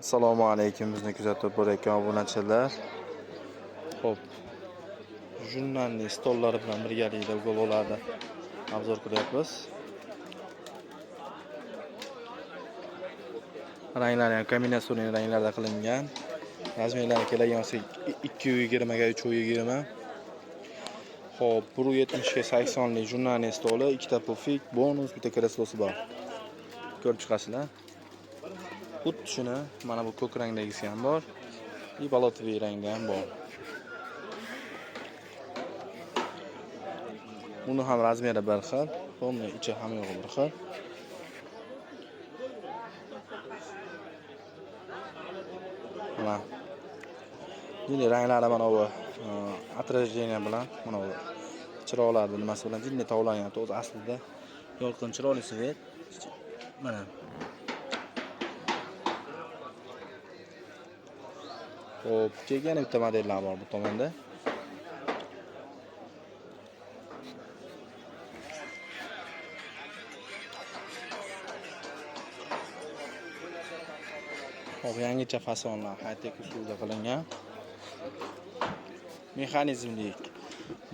Assalomu alaykum, bizni kuzatib borayotgan obunachilar. Xo'p, jurnalli stollari bilan birgalikda Google'larda obzor qilyapmiz. Ranglari ham kombinatsiya ranglarda qilingan. Razmerlari keladigan bo'lsa 220 ga 320. Xo'p, 170 ga 80 lik jurnalli stoli, ikkita pufik, bonus, bitta kreslosi bor. Ko'rib chiqasizlar. Xuddi shuni mana bu ko'k rangdagisi ham bor. Balotoviy rangda ham bor. Uni ham razmeri bir xil, buni ichi ham yo'q bir xil. Mana bunday ranglari mana bu отражение bilan mana bu chiroqlarni nimasi bilan jinni tovlanyapti. O'zi aslida yorqin chiroqli svet. Mana Xo'p, yana bitta modellar bor bu tomonda. Xo'p, yangicha fasonlar high-tech usulda qilingan. Mexanizmlik.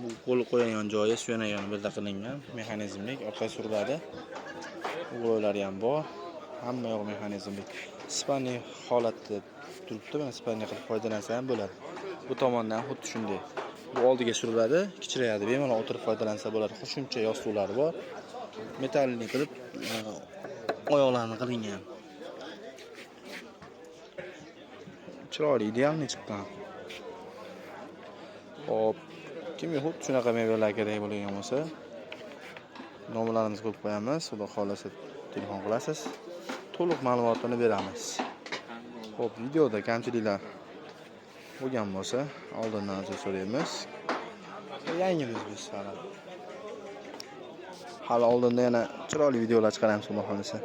Bu qo'l qo'yadigan joyi suyanadigan birda qilingan. Mexanizmlik orqaga suriladi. Ulovlari ham bor. Hamma yo'q mexanizmlik. Ispanli holatda turibdi, mana ispanli qilib foydalansa ham bo'ladi. Bu tomondan xuddi shunday. Bu oldiga suriladi, kichrayadi, bemalol o'tirib foydalansa bo'ladi. Qo'shimcha yostuqlari bor. Metallli qilib oyoqlarni qilingan. Chiroyli, idealni chiqqan. Hop, kimga xuddi shunaqa mebellar kerak bo'lgan bo'lsa, nomerlarimizni qo'yib qo'yamiz. Xudo xolasa telefon qilasiz. To'liq ma'lumotini beramiz. Xo'p, videoda kamchiliklar bo'lgan bo'lsa, oldindan uzr so'raymiz. Yangimiz biz hali oldinda yana chiroyli videolar chiqaramiz, xudo xolasa.